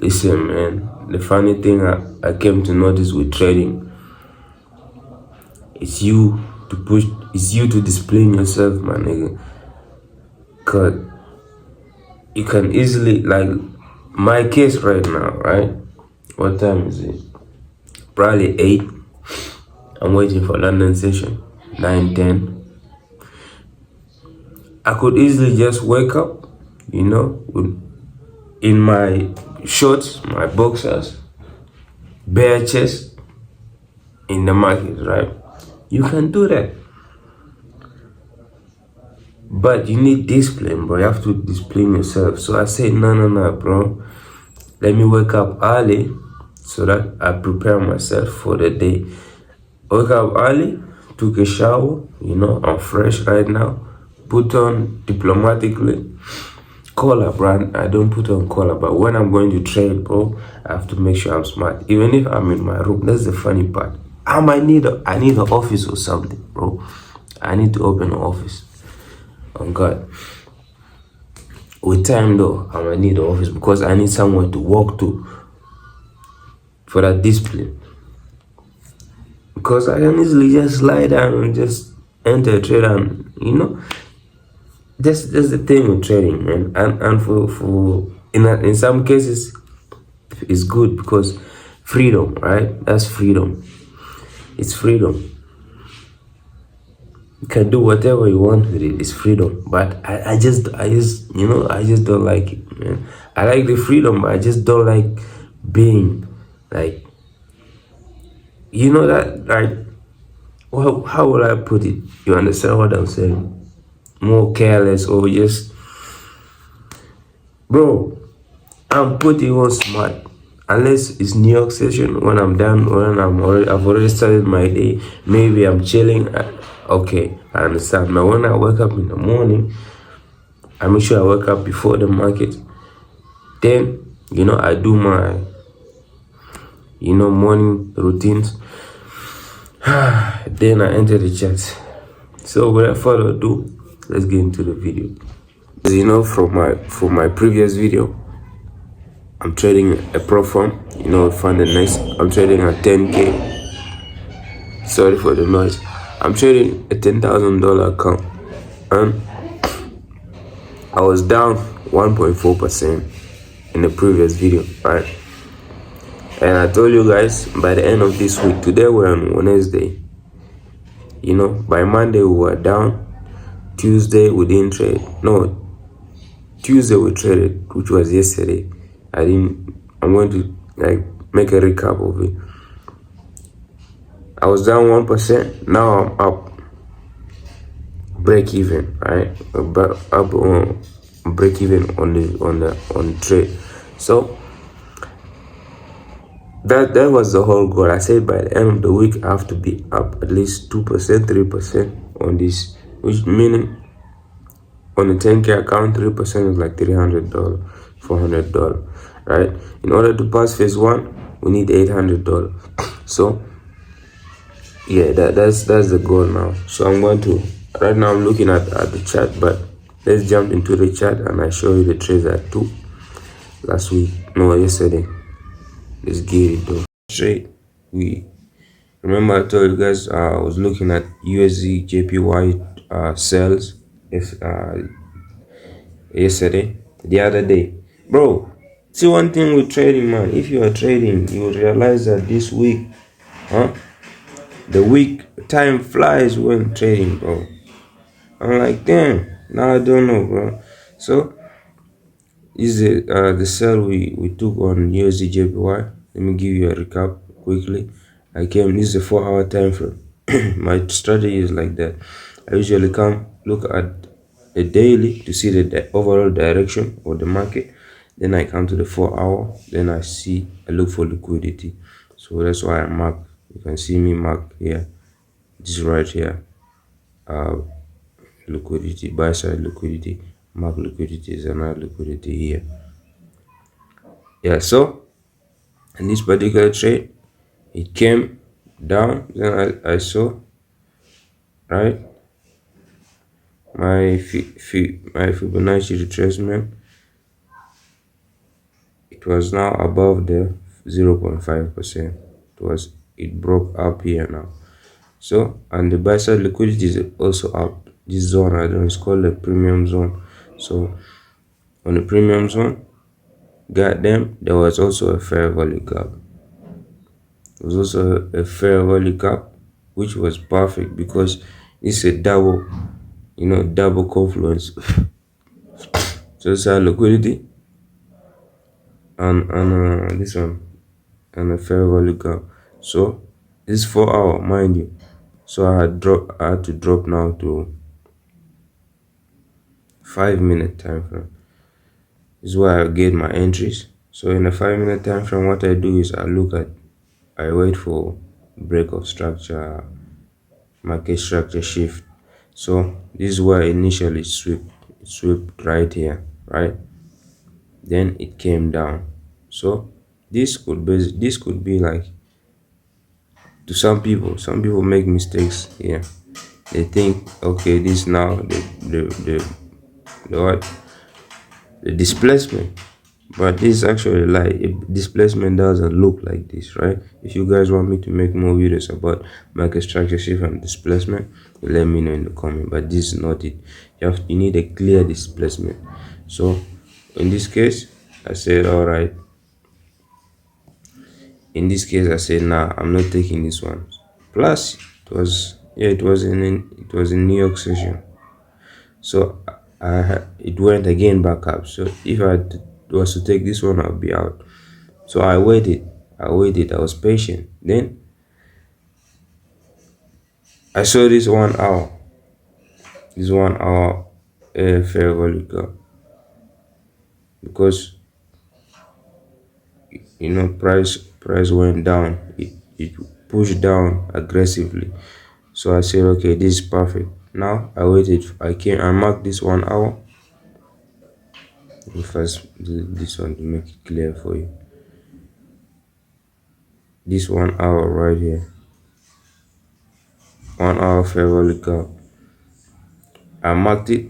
Listen, man, the funny thing I came to notice with trading, it's you to discipline yourself, my nigga. Cause you can easily, like my case right now, right? What time is it? Probably 8. I'm waiting for London session, 9, 10. I could easily just wake up, in my shorts, my boxers, bare chest in the market, right? You can do that. But you need discipline, bro. You have to discipline yourself. So I say, no, bro. Let me wake up early so that I prepare myself for the day. Wake up early, took a shower, I'm fresh right now. Put on diplomatically collar, bro. I don't put on collar, but when I'm going to trade, bro, I have to make sure I'm smart. Even if I'm in my room, that's the funny part. I need an office or something, bro. I need to open an office. On God. With time though, I might need an office because I need somewhere to walk to for that discipline. Because I can easily just lie down and just enter a trade and that's the thing with trading, man. And for in some cases it's good because freedom, right? That's freedom. It's freedom. You can do whatever you want with it. It's freedom. But I just don't like it, man. I like the freedom, but I just don't like being like, that, like, how would I put it? You understand what I'm saying? More careless or just, bro, I'm pretty on smart. Unless it's New York session, when I'm done, I've already started my day. Maybe I'm chilling. Okay, I understand. But when I wake up in the morning, I make sure I wake up before the market. Then, I do my, morning routines. Then I enter the chat. So without further ado, let's get into the video. From my previous video, I'm trading a pro firm, FundedNext. I'm trading at 10K. Sorry for the noise. I'm trading a $10,000 account, and I was down 1.4% in the previous video, right? And I told you guys by the end of this week, today we're on Wednesday, by Monday we were down. Tuesday we didn't trade. No, Tuesday we traded, which was yesterday. I'm going to make a recap of it. I was down 1%. Now I'm up, break even, right? Up on break even on the trade. So that was the whole goal. I said by the end of the week I have to be up at least 2%, 3% on this, which meaning on the 10K account, 3% is like $300, $400, right? In order to pass phase 1, we need $800. So yeah, that's the goal now. So I'm going to, right now I'm looking at the chart, but let's jump into the chart and I show you the trades I took yesterday. Let's get it though. Straight, remember I told you guys I was looking at USD JPY sales yesterday, the other day, bro. See, one thing with trading, man, if you are trading, you will realize that this week, the week time flies when trading, bro. I'm like, damn, now I don't know, bro. So this is the sell we took on USD JPY. Let me give you a recap quickly. This is a 4-hour time frame. My strategy is like that. I usually come look at the daily to see the overall direction of the market. Then I come to the 4-hour. Then I look for liquidity. So that's why I mark. You can see me mark here. This is right here. Liquidity, buy side liquidity, mark liquidity is another liquidity here. Yeah, so in this particular trade, it came down. Then I saw, right, my Fibonacci retracement. it was now above the 0.5%. It broke up here now. So, and the buy side liquidity is also up. This zone, I don't know, it's called the premium zone. So on the premium zone, there was also a fair value gap. There was also a fair value gap, which was perfect because it's a double, double confluence. So it's our liquidity and this one and a fair value gap. So this 4 hour, mind you. So I had to drop now to 5-minute time frame. This is where I get my entries. So in a 5-minute time frame, what I do is I wait for break of structure, market structure shift. So this is where initially swept right here, right? Then it came down. So this could be like, to some people make mistakes here. They think, okay, this now the displacement, but this is actually like displacement doesn't look like this, right? If you guys want me to make more videos about market structure shift and displacement, let me know in the comment. But this is not it. You need a clear displacement. So in this case, I said, all right. In this case, I said, nah, I'm not taking this one. Plus, it was in New York session. So it went again back up. So if I was to take this one, I'll be out. So I waited. I was patient. Then I saw this 1 hour. This 1 hour fair value gap, because price went down. It pushed down aggressively. So I said, okay, this is perfect. Now I waited. I marked this 1 hour. Let me first do this one to make it clear for you. This 1 hour right here. 1 hour fair value gap. I marked it.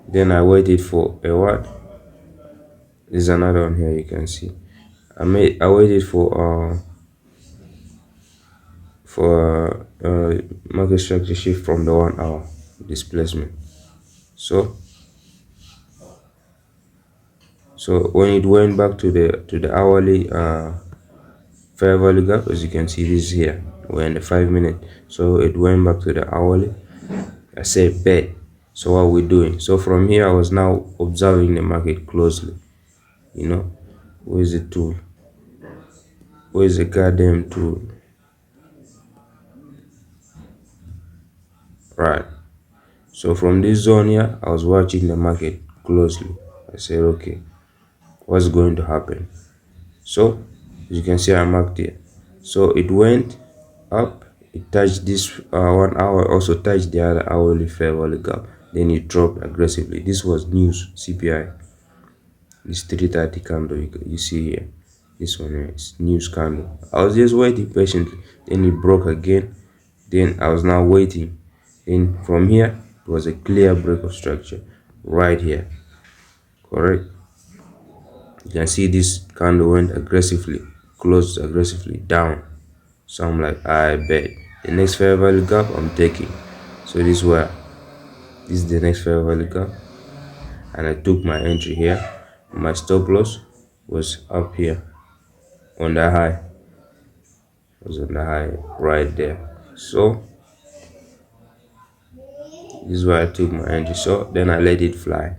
Then I waited for a what? There's another one here, you can see. I waited for market structure shift from the 1 hour displacement. So when it went back to the hourly fair value gap, as you can see, this here, we're in the 5-minute. So it went back to the hourly. I said bet. So what we're doing? So from here, I was now observing the market closely. Where's the tool? Where's the goddamn tool? Right. So from this zone here, I was watching the market closely. I said, okay, what's going to happen? So as you can see, I marked here. So it went up. It touched this 1 hour, also touched the other hourly fair value gap. Then it dropped aggressively. This was news CPI. This 330 candle you see here. This one is news candle. I was just waiting patiently. Then it broke again. Then I was now waiting. Then from here, it was a clear break of structure right here. Correct. You can see this candle went aggressively, closed aggressively down. So I'm like, I bet the next fair value gap I'm taking. So this is the next fair value gap, and I took my entry here. My stop loss was up here on the high. It was on the high right there. So this is where I took my entry. So then I let it fly.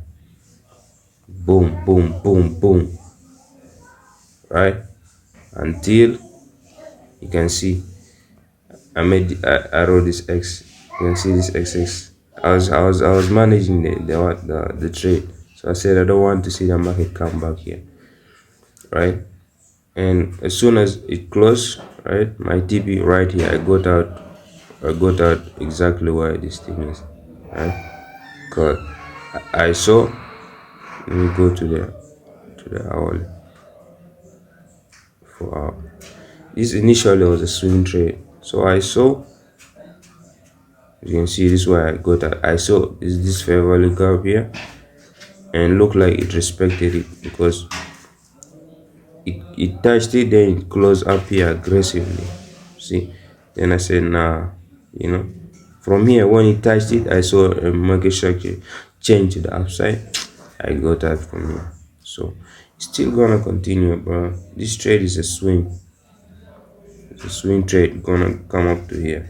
Boom, boom, boom, boom. Right? Until you can see I wrote this X. You can see this XX. I was managing the trade. So I said I don't want to see the market come back here. Right? And as soon as it closed, right, my TP right here, I got out exactly where this thing is. Right? Because I saw, let me go to the hourly. This initially was a swing trade. So I saw, you can see this where I got at. I saw is this fair value gap here, and looked like it respected it, because it touched it, then it closed up here aggressively. See, then I said nah, you know. From here, when it touched it, I saw a market structure change to the upside. I got out from here. So it's still gonna continue, bro. This trade is a swing. It's a swing trade, gonna come up to here,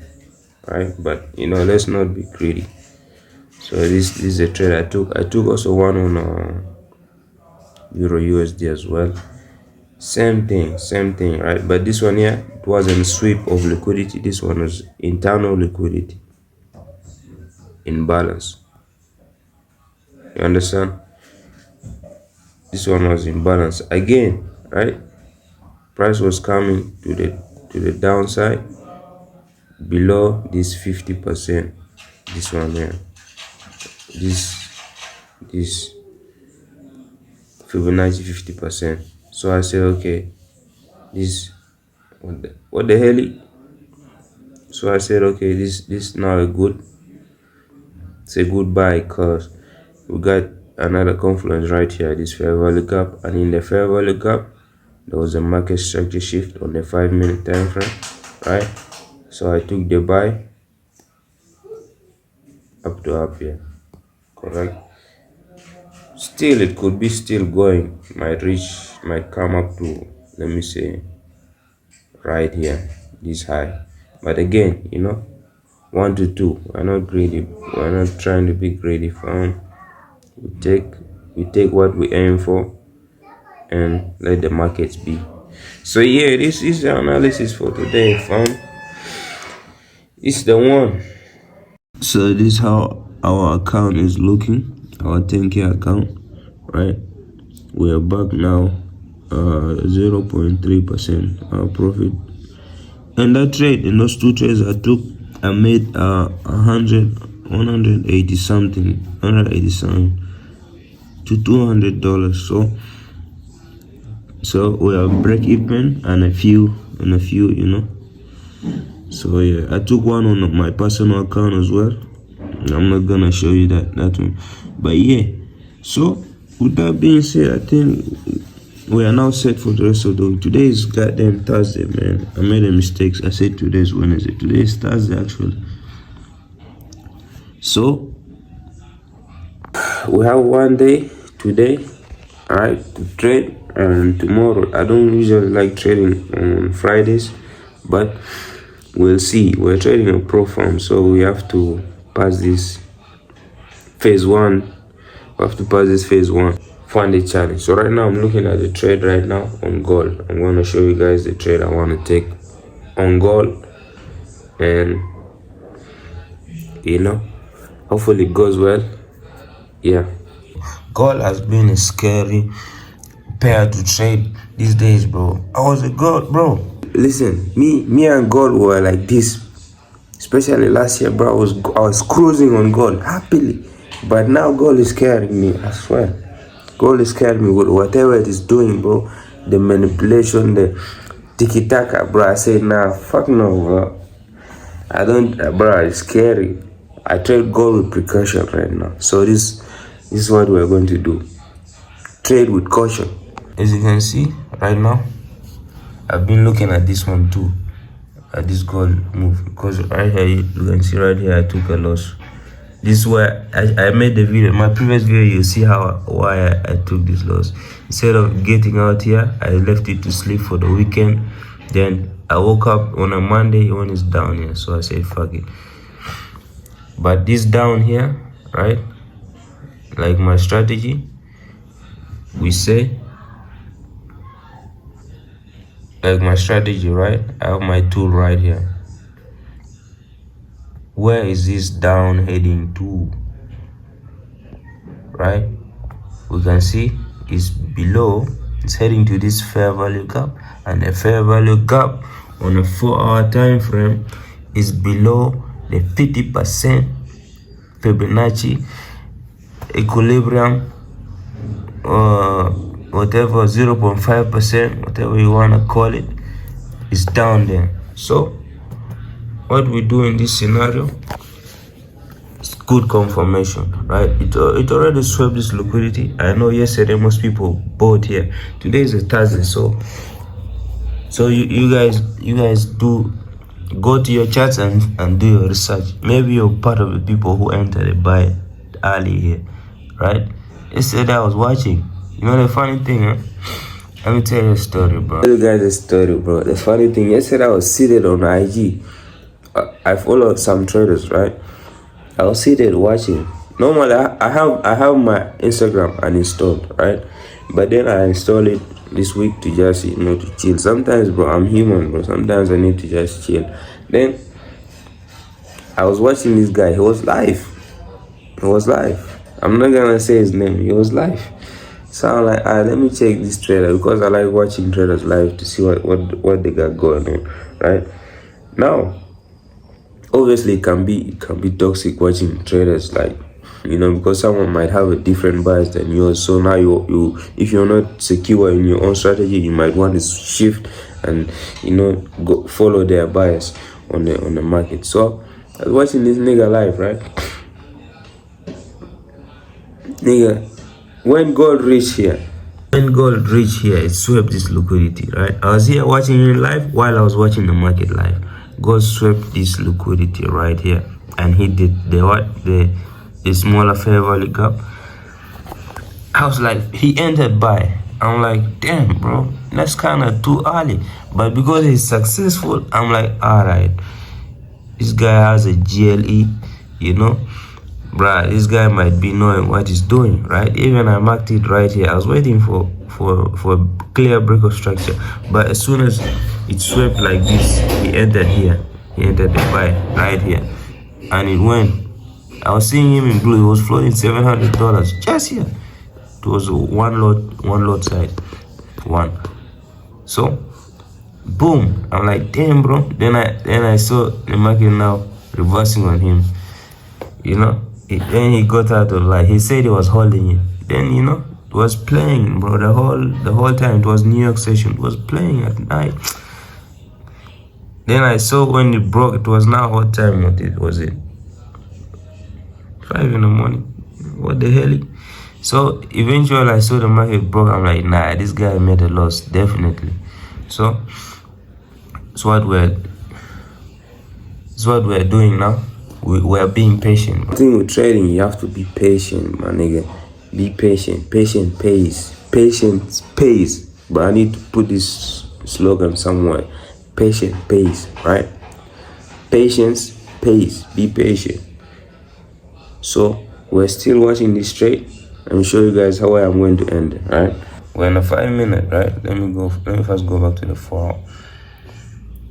right? But you know, let's not be greedy. So this is a trade I took. I took also one on Euro USD as well. Same thing, right? But this one here, it wasn't sweep of liquidity. This one was internal liquidity, imbalance. You understand? This one was imbalance again, right? Price was coming to the downside below this 50%. This one here, this Fibonacci 50%. So I said, okay, this what the hell? So I said, okay, this now it's a good buy, because we got another confluence right here, this fair value gap, and in the fair value gap there was a market structure shift on the 5-minute time frame, right? So I took the buy up to up here, correct? Still, it could be still going, might come up to, let me say, right here, this high. But again, you know, 1 to 2, we're not greedy, we're not trying to be greedy. We take what we aim for and let the markets be. So yeah, this is the analysis for today, fam. It's the one. So this is how our account is looking, our 10K account, right? We are back now, 0.3% our profit. And that trade, in those two trades I took, I made 180 something to $200. So we are break even and a few, you know. So yeah, I took one on my personal account as well. I'm not gonna show you that one, but yeah. So with that being said, I think we are now set for the rest of the week. Today is goddamn Thursday, man. I made a mistake. I said today's Wednesday. Today is Thursday, actually. So we have one day today, alright, to trade, and tomorrow. I don't usually like trading on Fridays, but we'll see. We're trading a pro farm, so we have to pass this phase 1. We have to pass this phase 1 funded challenge. So right now I'm looking at the trade right now on gold. I'm going to show you guys the trade I want to take on gold, and you know, hopefully it goes well. Yeah, gold has been a scary pair to trade these days, bro. I was a gold, bro. Listen, me and gold were like this, especially last year, bro. I was cruising on gold happily, but now gold is scaring me. I swear, gold is scaring me with whatever it is doing, bro. The manipulation, the tiki taka, bro. I say nah, fuck no, bro. I don't, bro. It's scary. I trade gold with precaution right now. So this is what we're going to do. Trade with caution. As you can see right now, I've been looking at this one too, at this gold move, because right here, you can see right here, I took a loss. This is why I made the video. My previous video, you see why I took this loss. Instead of getting out here, I left it to sleep for the weekend. Then I woke up on a Monday when it's down here, so I said fuck it. But this down here, right, like my strategy, we say, like my strategy, right? I have my tool right here. Where is this down heading to? Right? We can see it's below. It's heading to this fair value gap, and the fair value gap on a 4-hour time frame is below the 50% Fibonacci equilibrium, whatever, 0.5%, whatever you want to call it, is down there. So what we do in this scenario, good confirmation, right? It already swept this liquidity. I know yesterday most people bought here. Today is a Thursday, so you guys do go to your charts and do your research. Maybe you're part of the people who entered and buy early here, right? Yesterday I was watching. You know the funny thing, huh? Let me tell you a story, bro. Tell you guys a story, bro. The funny thing, yesterday I was seated on IG. I followed some traders, right? I was seated watching. Normally, I have my Instagram uninstalled, right? But then I installed it this week to just, to chill. Sometimes, bro, I'm human, bro. Sometimes I need to just chill. Then I was watching this guy. He was live. I'm not gonna say his name. He was live. So I'm like, let me check this trader, because I like watching traders live to see what they got going on, right? Now, obviously it can be toxic watching traders, like, because someone might have a different bias than yours. So now you if you're not secure in your own strategy, you might want to shift and go follow their bias on the market. So I was watching this nigga live, right? Nigga, when gold reached here, it swept this liquidity, right? I was here watching it live while I was watching the market live. Gold swept this liquidity right here, and he did the smaller fair value gap. I was like, he entered buy. I'm like, damn, bro, that's kind of too early. But because he's successful, I'm like, all right, this guy has a GLE, bruh, this guy might be knowing what he's doing, right? Even I marked it right here. I was waiting for a clear break of structure, but as soon as it swept like this, he entered here. He entered the buy right here, and it went. I was seeing him in blue. He was floating $700 just here. It was one lot side, one. So, boom! I'm like, damn, bro. Then I saw the market now reversing on him. Then he got out of line. He said he was holding it. Then it was playing, bro. The whole time. It was New York session. It was playing at night. Then I saw when it broke. It was now what time? What was it? 5 in the morning. What the hell? So eventually I saw the market broke. I'm like, nah, this guy made a loss, definitely. So it's what we're doing now. We are being patient. The thing with trading, you have to be patient, my nigga. Be patient. Patient pays. Patience pays. But I need to put this slogan somewhere. Patient pays, right? Patience pays. Be patient. So we're still watching this trade. Let me show you guys how I'm going to end it, right? We're in a 5 minute, right? Let me first go back to the 4.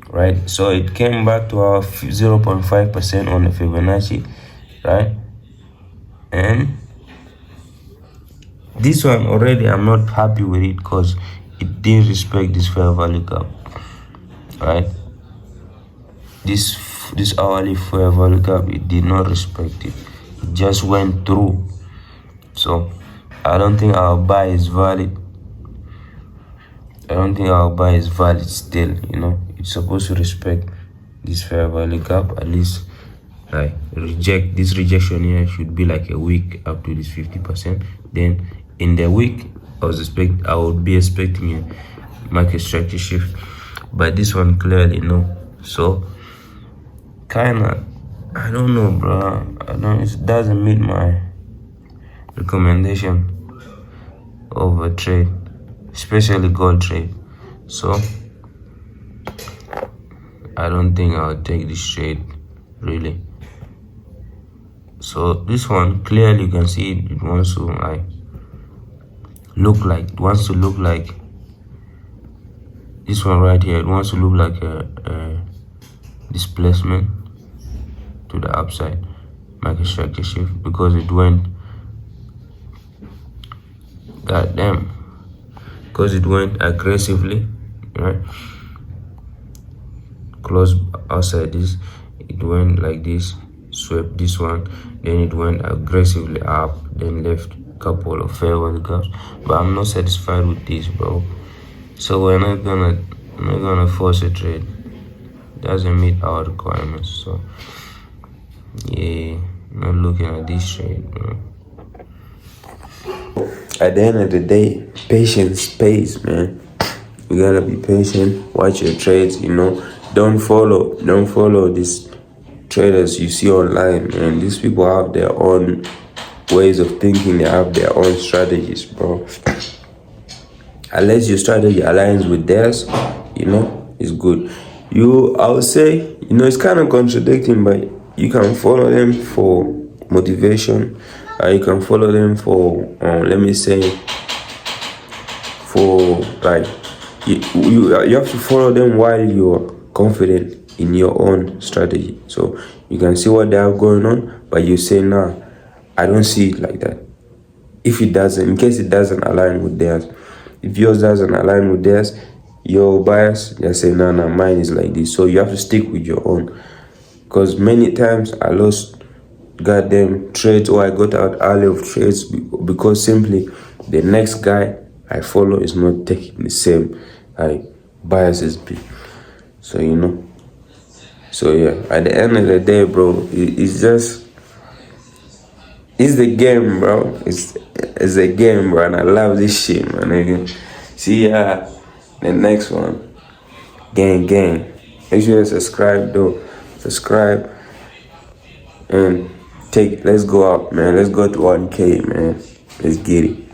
Right, so it came back to our 0.5% on the Fibonacci, right? And this one already, I'm not happy with it because it didn't respect this fair value gap, right? This hourly fair value gap, it did not respect it. It just went through. So I don't think our buy is valid. Still, it's supposed to respect this fair value gap. At least like this rejection here should be like a week up to this 50%. Then in the week I would be expecting a market structure shift, but this one clearly no. So kinda, I don't know, bro. It doesn't meet my recommendation of a trade, especially gold trade. So I don't think I'll take this trade, really. So this one, clearly you can see it wants to look like this one right here. It wants to look like a displacement to the upside, market structure shift, because it went, goddamn, because it went aggressively, right? Close outside this, it went like this, swept this one, then it went aggressively up, then left a couple of fair value gaps. But I'm not satisfied with this, bro. So we're not gonna force a trade. It doesn't meet our requirements. So yeah, not looking at this trade, bro. At the end of the day, patience pays, man. You gotta be patient. Watch your trades. Don't follow these traders you see online, man. These people have their own ways of thinking. They have their own strategies, bro. Unless your strategy aligns with theirs, it's good. I would say, it's kind of contradicting, but you can follow them for motivation. You can follow them for, let me say, for like, you have to follow them while you're confident in your own strategy. So you can see what they have going on, but you say, nah, I don't see it like that. In case it doesn't align with theirs. If yours doesn't align with theirs, your bias, you say, nah, mine is like this. So you have to stick with your own. Because many times I lost goddamn trades, or I got out early of trades because simply the next guy I follow is not taking the same biases. So So yeah, at the end of the day, bro, it's the game, bro. It's a game, bro, and I love this shit, man. See ya the next one. Gang. Make sure you subscribe, though. Subscribe and let's go up, man. Let's go to 1K, man. Let's get it.